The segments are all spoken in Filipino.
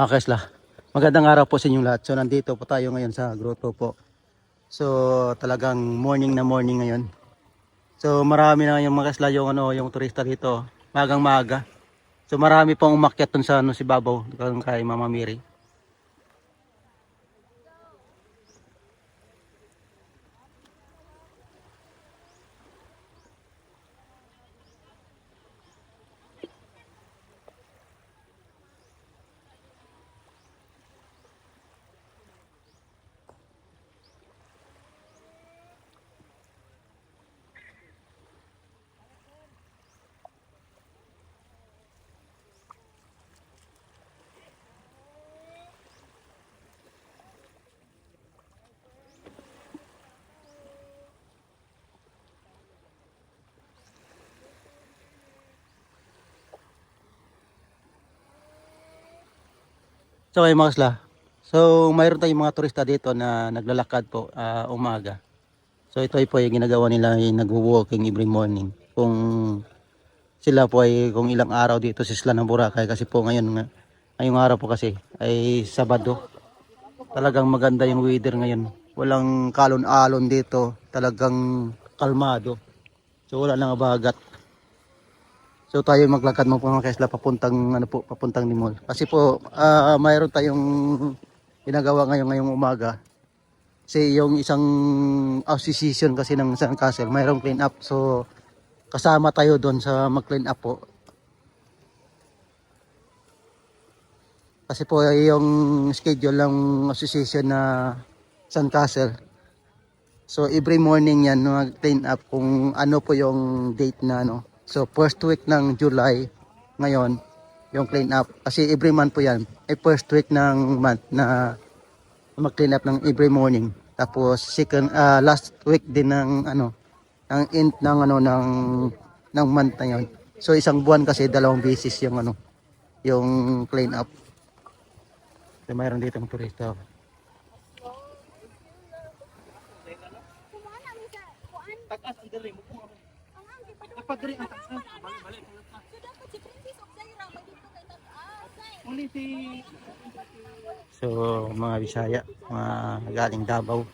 Okay, Sla. Magandang araw po sa inyong lahat. So nandito po tayo ngayon sa grotto po. So talagang morning na morning ngayon. So marami na ngayong mga Sla yung yung turista dito, magang maaga. So marami pong umakyat dun sa si Babaw, kay Mama Mary. So ay mga Sla. So mayroon tayong mga turista dito na naglalakad po umaga. So ito ay po yung ginagawa nila, yung nagwo-walking every morning. Kung sila po ay kung ilang araw dito sa Isla ng Boracay kasi po ngayong araw po kasi ay Sabado. Talagang maganda yung weather ngayon. Walang kalon-alon dito. Talagang kalmado. So wala nang abagat. So tayo maglakad mo po mga Kesla papuntang papuntang Nimol. Kasi po mayroon tayong ginagawa ngayong umaga. Kasi yung isang association kasi ng Sandcastle, mayroong clean up. So kasama tayo doon sa mag-clean up po. Kasi po yung schedule ng association na Sandcastle. So every morning yan mag-clean up kung ano po yung date na So first week ng July ngayon yung clean up. Kasi every month po yan. Ay first week ng month na mag-clean up ng every morning. Tapos last week din ng ng end ng ng month na yon. So isang buwan kasi dalawang beses yung yung clean up. So mayroon dito ng turista. Takas ang diri mo. Kapag diri ang takas, balik. So dapat si Princess of Zaira magdito kay takas. Uli si So mga Bisaya, mga galing Davao.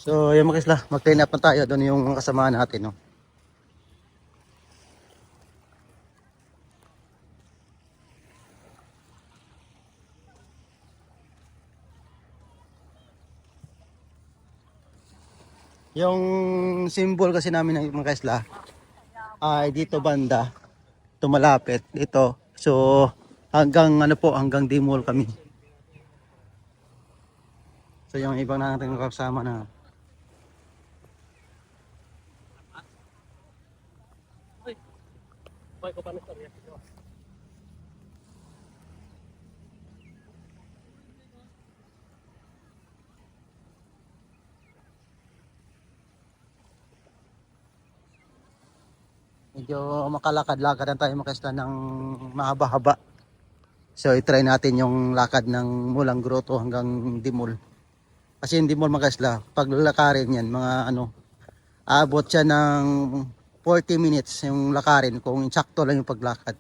So yung mga Isla, mag-clean up na tayo doon yung mga kasamahan natin Yung symbol kasi namin ng mga Isla ay dito banda, tumalapit dito. So hanggang hanggang Dimol kami. So yung ibang natin kasama na medyo makalakad-lakad na tayo makasta ng mahaba-haba. So i-try natin yung lakad ng mulang grotto hanggang Dimol. Kasi yung Dimol mga kasla, pag lalakarin yan, mga aabot siya ng 40 minutes yung lakarin kung insakto lang yung paglakad.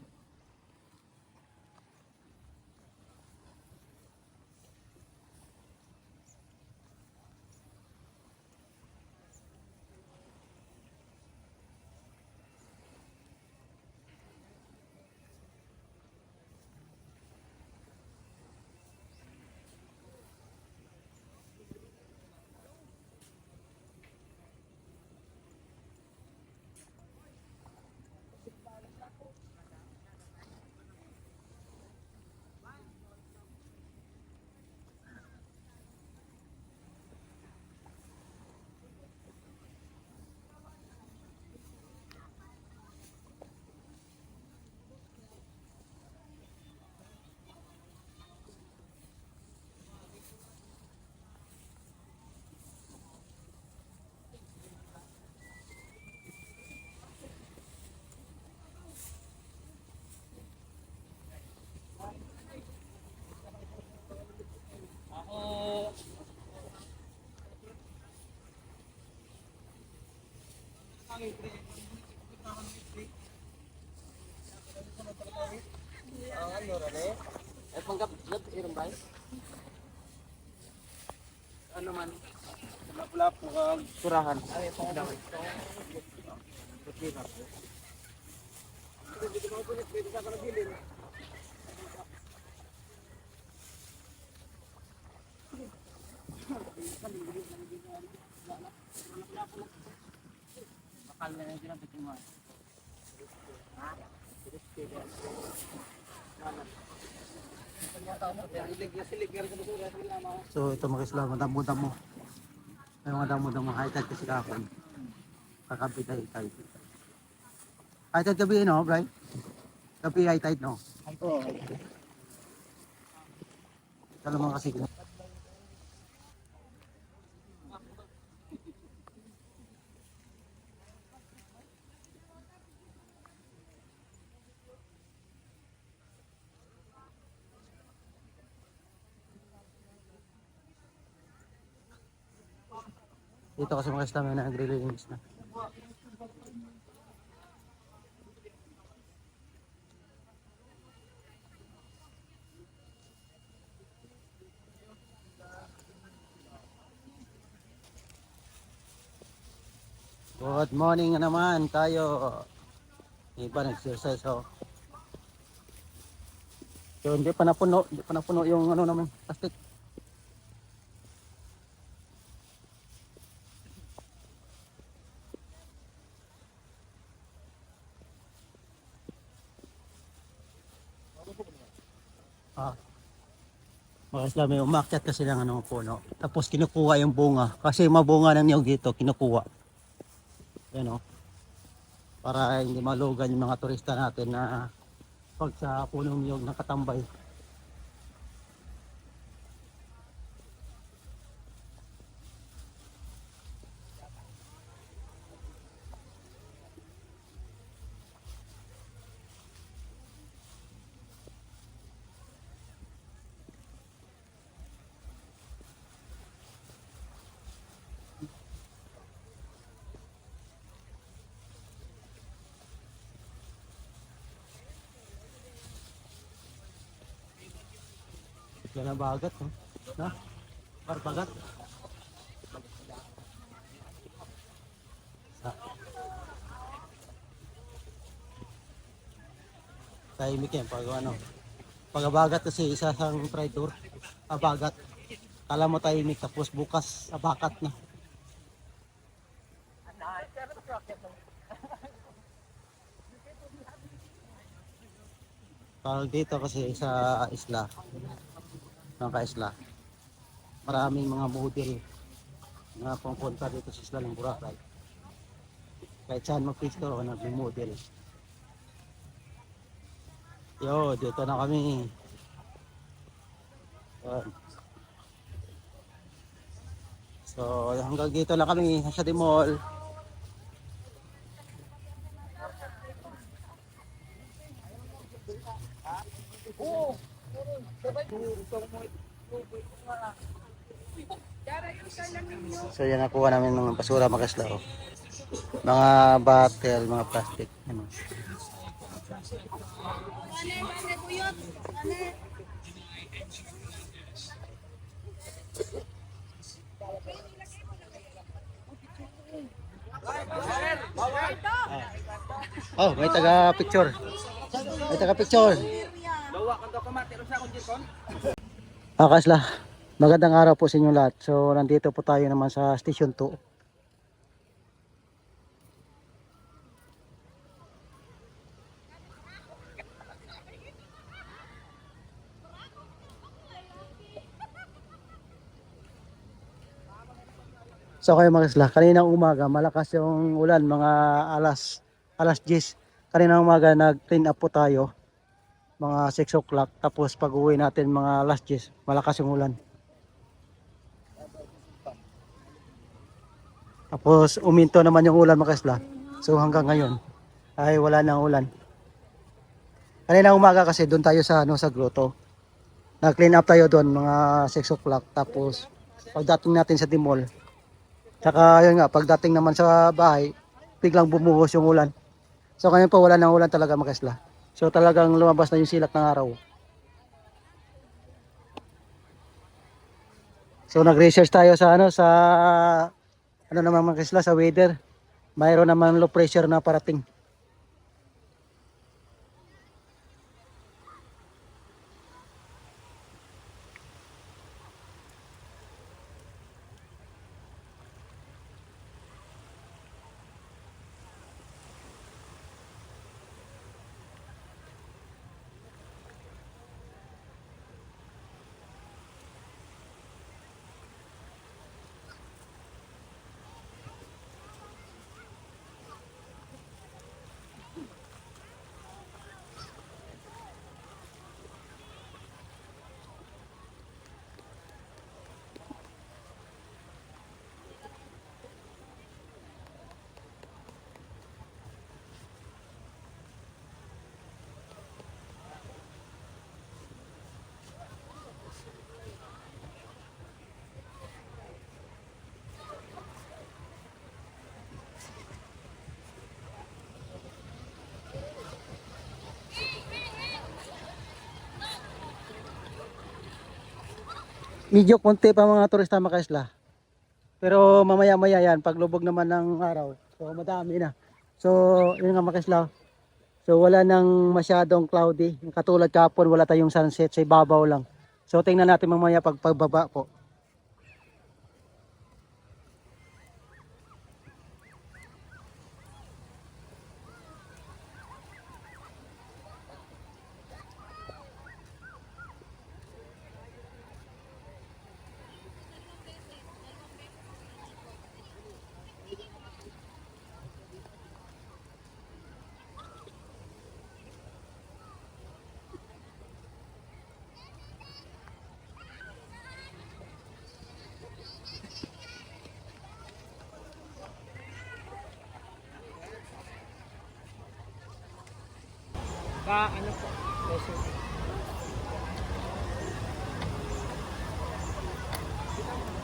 Ano man? Lap-lap kag surahan. Ay, pangdaway. Bakal na lang ginamit mo. So ito mga isla, madamo-damo. Ay mga damo-damo high tide kasi kahapon. Kakabit high tide. High tide gabi no, Brian? Gabi high tide no? Oo. Kala mga kasi. Dito kasi mga isla may nagre-release na. Good morning na naman tayo. Iba nag-exercise oh. So hindi pa napuno yung ano naman, plastic. Ah. Mga isla may umakyat kasi ng ano puno. Tapos kinukuha yung bunga kasi mabunga ng niyog dito kinukuha. Yan oh. Para hindi malugan yung mga turista natin na pag sa punong niyog nakatambay. Yan ang bagat oh. Na? Barbagat. Tahimik yan pag ano. Pag-abagat kasi isa sang traitor. Abagat. Kala mo tahimik tapos bukas abakat na. Pag dito kasi sa isla, mga isla, maraming mga model na pumunta dito sa isla ng Boracay. Kahit saan mag-pisto o nag-model. Yo, dito na kami. So hanggang dito lang kami sa Dimol. So yan nakuha namin mga basura mga isla oh. Mga bottle, mga plastic. Ano. Oh, may taga-picture. May taga-picture. Kasla, magandang araw po sa inyo lahat. So, nandito po tayo naman sa Station 2. So kayo mga kasla, kaninang umaga malakas yung ulan, mga alas 10. Kaninang umaga nag-clean up po tayo mga 6 o'clock, tapos pag uwi natin mga alas 10 malakas yung ulan. Tapos uminto naman yung ulan mga kasla. So hanggang ngayon ay wala nang ulan. Kaninang umaga kasi doon tayo sa sa grotto. Nag-clean up tayo doon mga 6 o'clock, tapos pagdating natin sa Dimol, tsaka yun nga, pagdating naman sa bahay, biglang bumuhos yung ulan. So ngayon po wala nang ulan talaga mga kaisla. So talagang lumabas na yung silak ng araw. So nag-research tayo sa ano naman mga kaisla, sa weather. Mayroon naman low pressure na parating. Medyo konti pa mga turista mga kaisla. Pero mamaya-maya yan, paglubog naman ng araw, so madami na. So, yun nga mga kaisla. So, wala nang masyadong cloudy. Katulad kahapon, wala tayong sunset, sa ibabaw lang. So, tingnan natin mamaya pagbaba po. Ano po?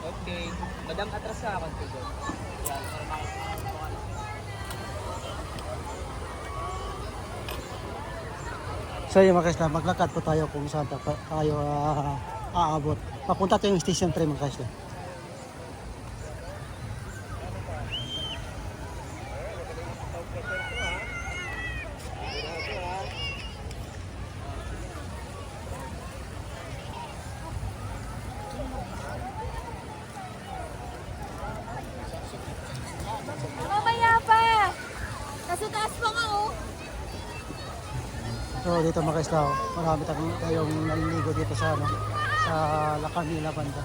Okay. Madam, atras sa akin po doon. Yan, para makikita ko kung ano. So, yung mga kaisla, maglakad po tayo kung saan tayo aabot. Papunta tayong station 3 mga kaisla. Mamaya pa! Nasa taas pa nga oh! So dito mga kaisla, marami tayong naliligo dito sa sa Lacanila banda.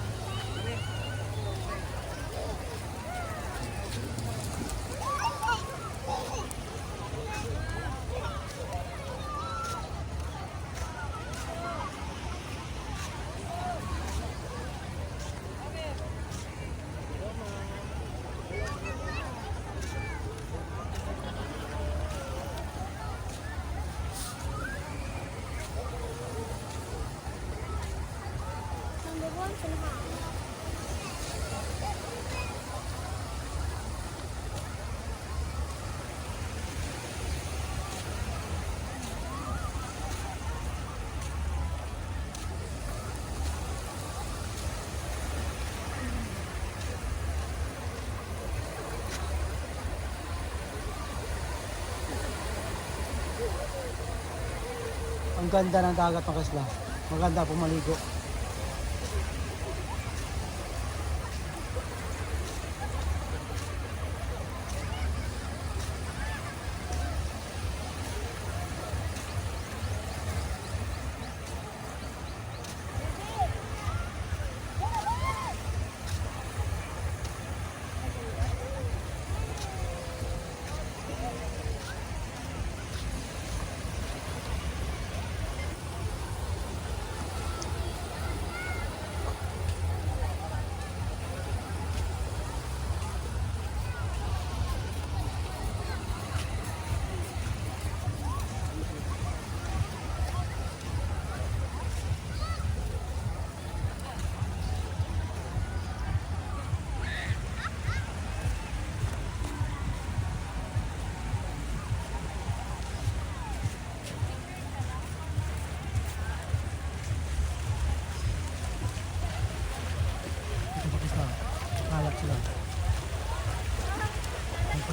Ang ganda ng dagat mga kaisla. Maganda pumaligo.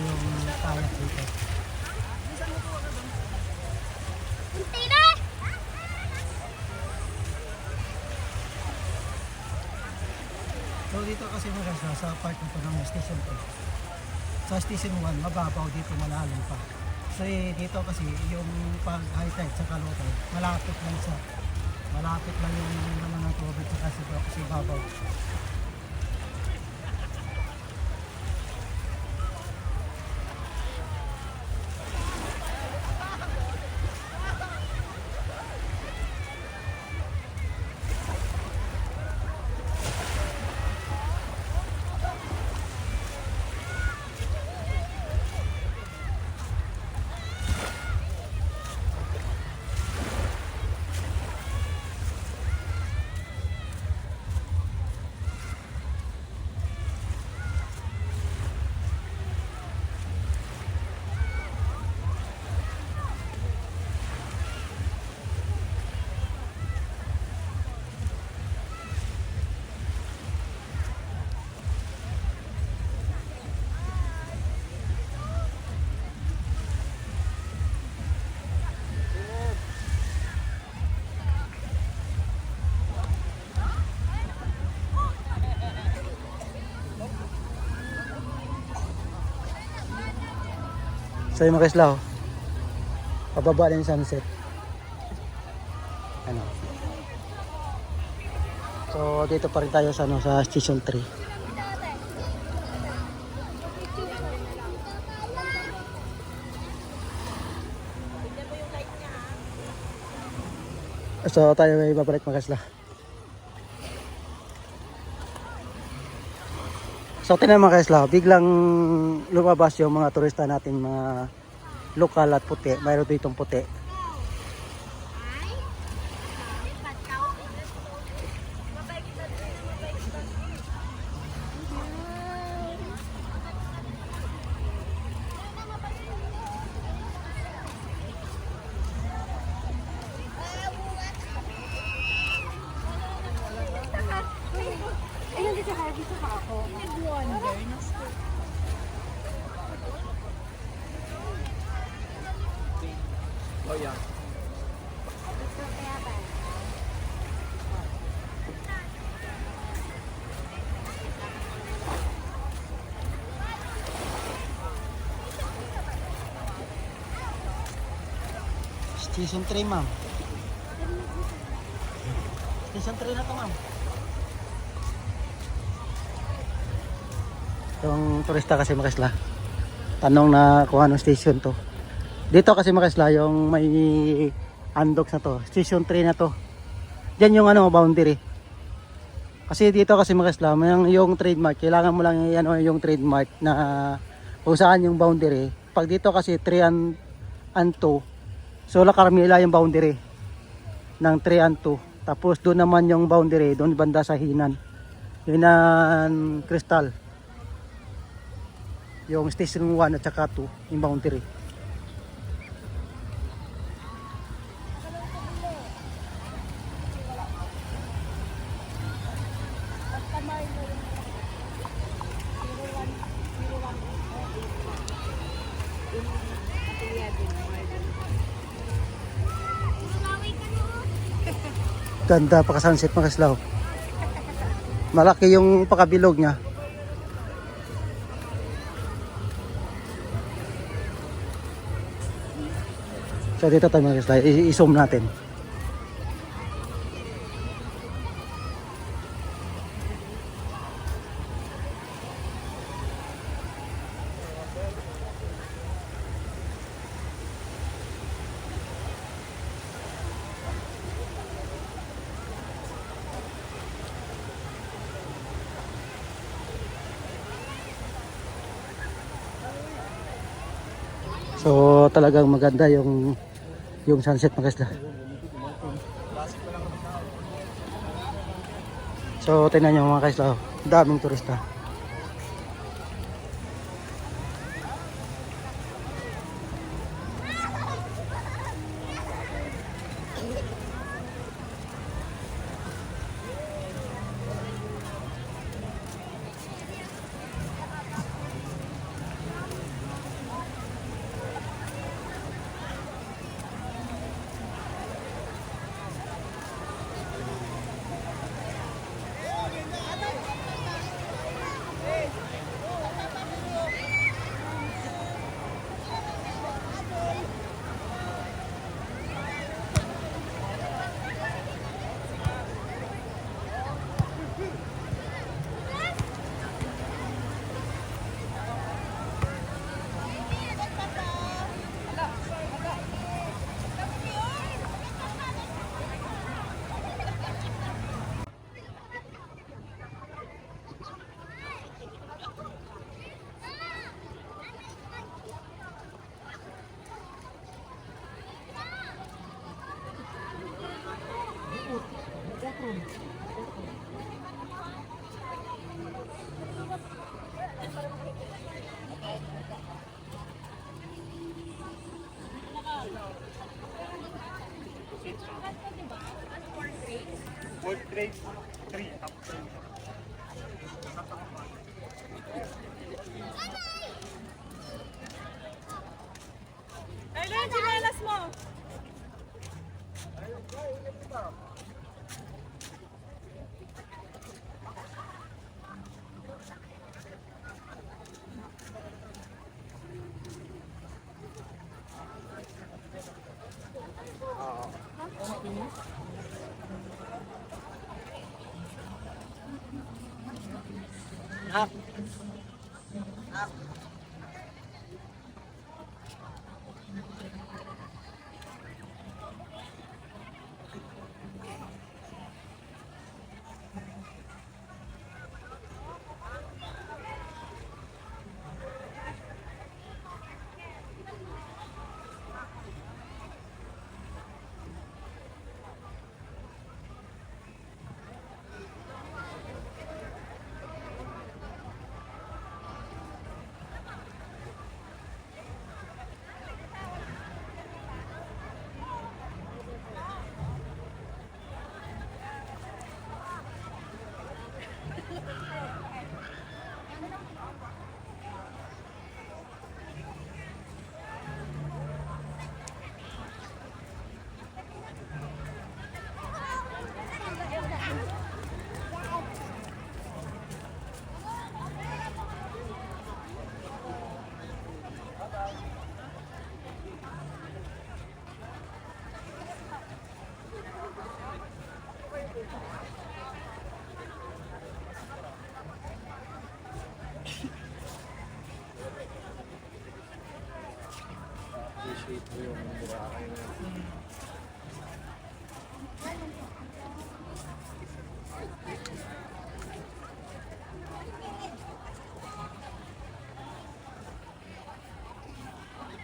yung kayak dito. Kunti na! So dito kasi mga guys, sa part nito ng station 2. Sa station 1, mababaw dito, malalim pa. Kasi dito kasi yung pag high tide sa low tide, malapit lang siya. Malapit lang yung mga tubig sa babaw. So yung mga islaw, pababa din yung sunset. Ano. So dito pa rin tayo sa, ano, sa station 3. So tayo ay babalik mga islaw. So tinan mga kaisla, biglang lumabas yung mga turista natin, mga lokal at puti. Mayroon ditong puti. Ayun, dito ka ako. Nag-wonder. Oh yeah. Station 3 ma'am. Station 3 na to ma'am. Yung turista kasi mga kaisla, tanong na kung anong station to. Dito kasi mga kaisla, yung may undock na to, station 3 na to. Diyan yung ano, boundary. Kasi dito kasi mga kaisla, yung trademark, kailangan mo lang ano, yung trademark na kung saan yung boundary. Pag dito kasi 3 and 2, so La Carmela yung boundary ng 3 and 2. Tapos doon naman yung boundary, doon banda sa Hinan. Hinan Crystal. Yung station 1 at saka 2, yung boundary. Ganda paka-sunset mga kaslaw. Malaki yung pakabilog niya. So dito tayo mga kaslaw, i-zoom natin. So talagang maganda yung sunset mga kaisla. So tingnan nyo mga kaisla, daming turista. grade 3. Ayun, chinelas mo.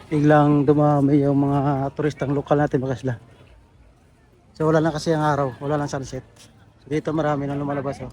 Biglang dumami yung mga turistang lokal natin mga kasla. So wala na kasi ang araw, wala lang sunset. So, dito marami nang lumalabas oh.